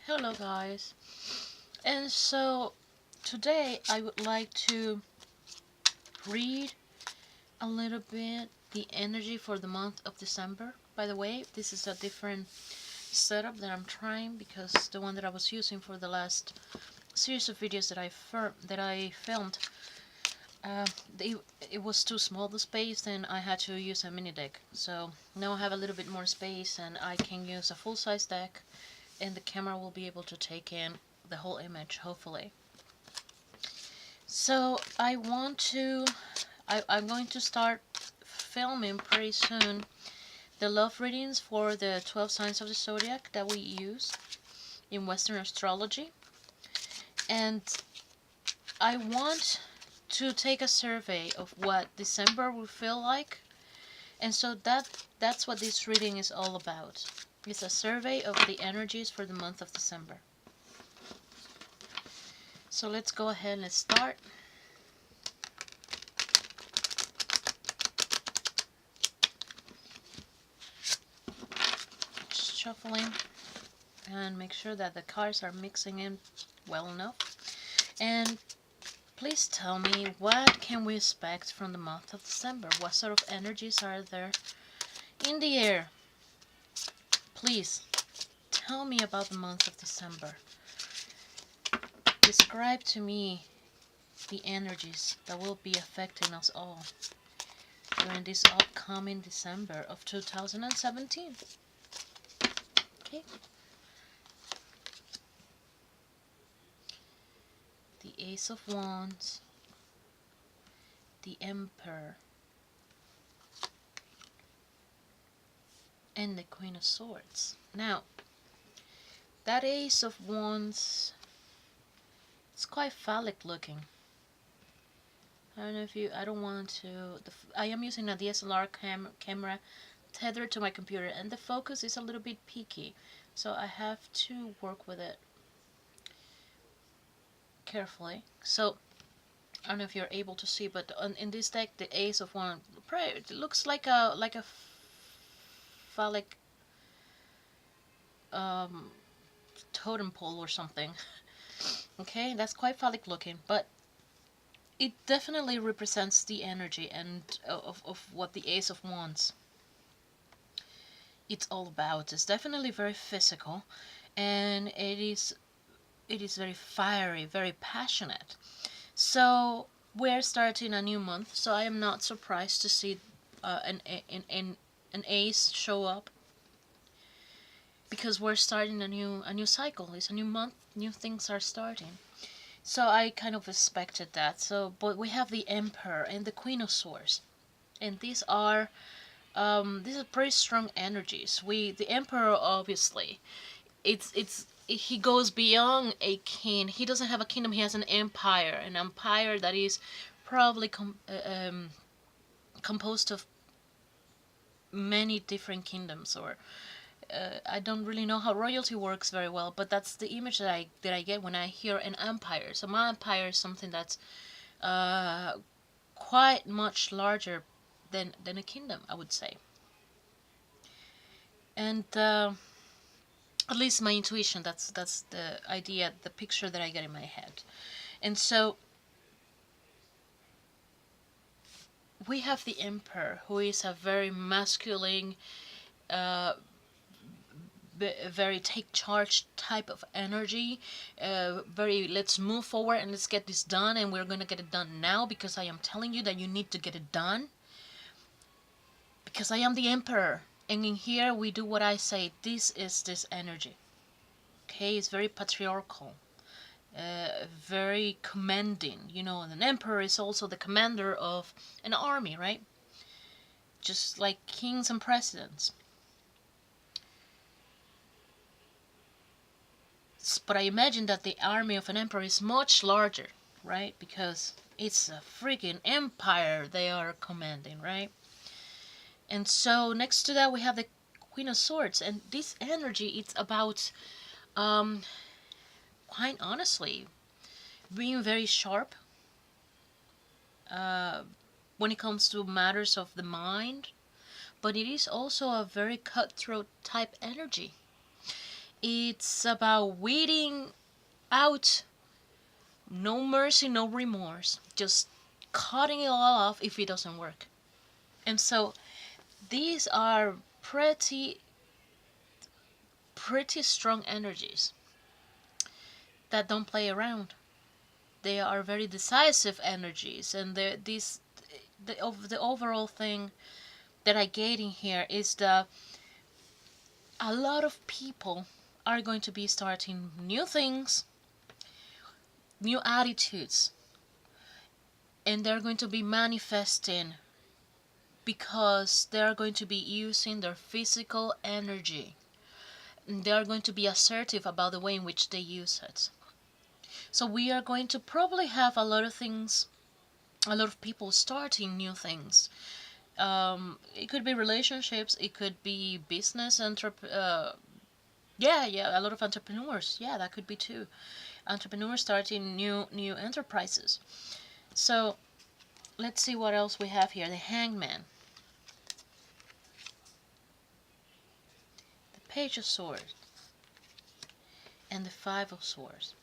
Hello guys, and so today I would like to read a little bit the energy for the month of December. By the way, this is a different setup that I'm trying because the one that I was using for the last series of videos that I filmed, uh, it, it was too small, the space, and I had to use a mini deck. So now I have a little bit more space and I can use a full-size deck, and the camera will be able to take in the whole image, hopefully. So I'm going to start filming pretty soon the love readings for the 12 signs of the zodiac that we use in Western astrology. And I want to take a survey of what December will feel like. And so that's what this reading is all about. It's a survey of the energies for the month of December. So let's go ahead and start. Just shuffling and make sure that the cards are mixing in well enough. And please tell me, what can we expect from the month of December? What sort of energies are there in the air? Please tell me about the month of December. Describe to me the energies that will be affecting us all during this upcoming December of 2017. Okay. The Ace of Wands, the Emperor, and the Queen of Swords. Now, that Ace of Wands, it's quite phallic looking. I don't know if you, I don't want to, I am using a DSLR camera tethered to my computer, and the focus is a little bit peaky, so I have to work with it carefully. So I don't know if you're able to see, but in this deck, the Ace of Wands, it looks like a phallic um, totem pole or something. Okay, that's quite phallic looking, but it definitely represents the energy and of what the Ace of Wands it's all about. It's definitely very physical, and it is very fiery, very passionate. So we're starting a new month, so I am not surprised to see an ace show up, because we're starting a new cycle. It's a new month, new things are starting. So I kind of expected that. So, but we have the Emperor and the Queen of Swords, and these are pretty strong energies. The Emperor, obviously, he goes beyond a king. He doesn't have a kingdom. He has an empire that is probably composed of many different kingdoms. Or I don't really know how royalty works very well, but that's the image that I get when I hear an empire. So my empire is something that's quite much larger than a kingdom, I would say. And at least my intuition, that's the idea, the picture that I get in my head. And so we have the Emperor, who is a very masculine, uh, very take charge type of energy, very let's move forward and let's get this done, and we're gonna get it done now because I am telling you that you need to get it done, because I am the Emperor, and in here we do what I say. This is this energy. Okay, it's very patriarchal, very commanding. An emperor is also the commander of an army, right? Just like kings and presidents. But I imagine that the army of an emperor is much larger, right? Because it's a freaking empire they are commanding, right? And so next to that we have the Queen of Swords, and this energy, it's about, quite honestly, being very sharp when it comes to matters of the mind, but it is also a very cutthroat type energy. It's about weeding out, no mercy, no remorse, just cutting it all off if it doesn't work. And so these are pretty strong energies that don't play around. They are very decisive energies, and the overall thing that I get in here is that a lot of people are going to be starting new things, new attitudes, and they're going to be manifesting because they're going to be using their physical energy. And they are going to be assertive about the way in which they use it. So we are going to probably have a lot of things, a lot of people starting new things. It could be relationships, it could be business, yeah, a lot of entrepreneurs. Yeah, that could be too. Entrepreneurs starting new enterprises. So let's see what else we have here. The Hangman, the Page of Swords, and the Five of Swords.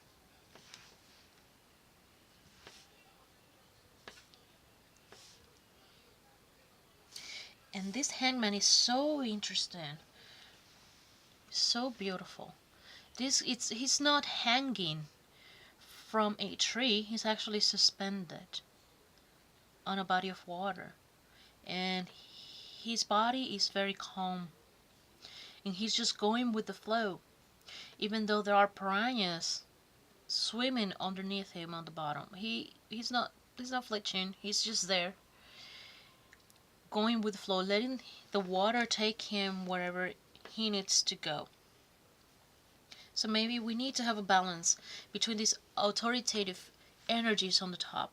And this Hangman is so interesting, so beautiful. He's not hanging from a tree. He's actually suspended on a body of water, and his body is very calm, and he's just going with the flow, even though there are piranhas swimming underneath him on the bottom. He's not flinching. He's just there, going with the flow, letting the water take him wherever he needs to go. So maybe we need to have a balance between these authoritative energies on the top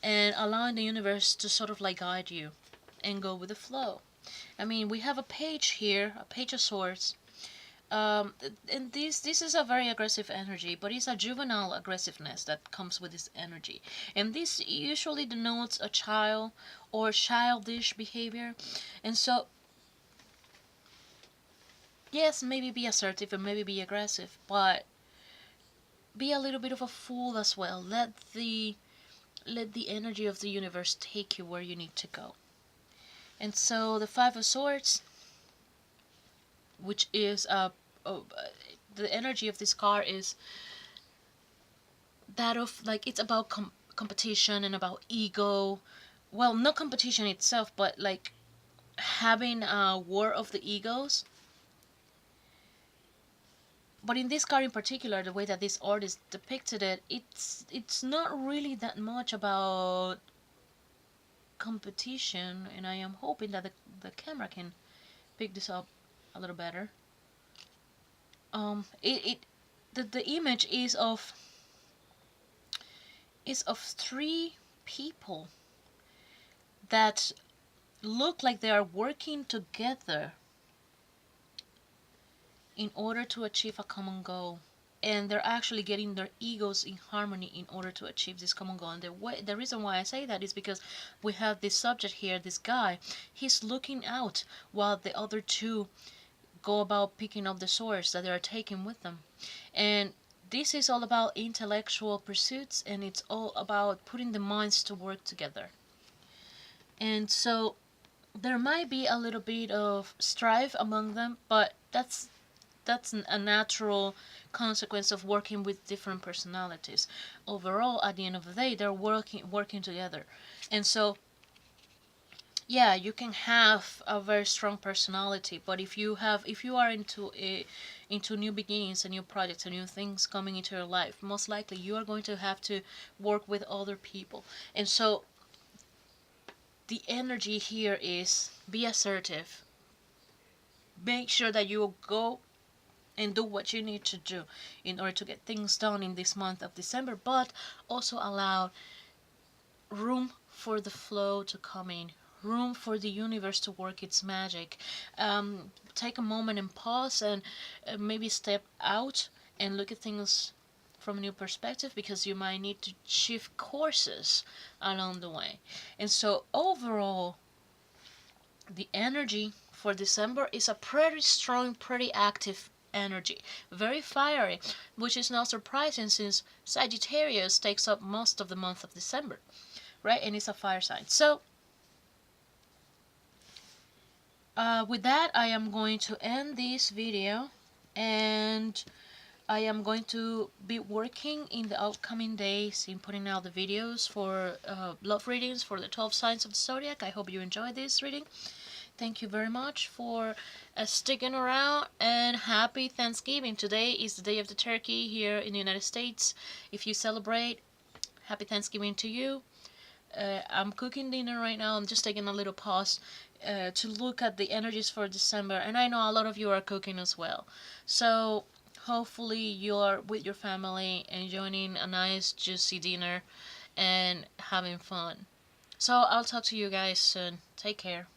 and allowing the universe to sort of like guide you and go with the flow. I mean, we have a page here, a Page of Swords. And this is a very aggressive energy, but it's a juvenile aggressiveness that comes with this energy. And this usually denotes a child or childish behavior. And so, yes, maybe be assertive and maybe be aggressive, but be a little bit of a fool as well. Let the energy of the universe take you where you need to go. And so the Five of Swords, which is the energy of this card is that of like it's about competition and about ego. Well, not competition itself, but like having a war of the egos. But in this card in particular, the way that this artist depicted it, it's not really that much about competition, and I am hoping that the camera can pick this up a little better. The image is of three people that look like they are working together in order to achieve a common goal, and they're actually getting their egos in harmony in order to achieve this common goal. And the reason why I say that is because we have this subject here, this guy. He's looking out while the other two go about picking up the swords that they are taking with them. And this is all about intellectual pursuits, and it's all about putting the minds to work together. And so there might be a little bit of strife among them, but that's a natural consequence of working with different personalities. Overall, at the end of the day, they're working together. And so yeah, you can have a very strong personality, but if you are into new beginnings and new projects and new things coming into your life, most likely you are going to have to work with other people. And so the energy here is be assertive, make sure that you go and do what you need to do in order to get things done in this month of December, but also allow room for the flow to come in, room for the universe to work its magic. Take a moment and pause, and maybe step out and look at things from a new perspective, because you might need to shift courses along the way. And so overall, the energy for December is a pretty strong, pretty active energy, very fiery, which is not surprising since Sagittarius takes up most of the month of December, right? And it's a fire sign. So, with that, I am going to end this video, and I am going to be working in the upcoming days in putting out the videos for love readings for the 12 signs of the zodiac. I hope you enjoyed this reading. Thank you very much for sticking around, and happy Thanksgiving. Today is the day of the turkey here in the United States. If you celebrate, happy Thanksgiving to you. I'm cooking dinner right now. I'm just taking a little pause to look at the energies for December, and I know a lot of you are cooking as well. So hopefully you're with your family enjoying a nice juicy dinner and having fun. So I'll talk to you guys soon. Take care.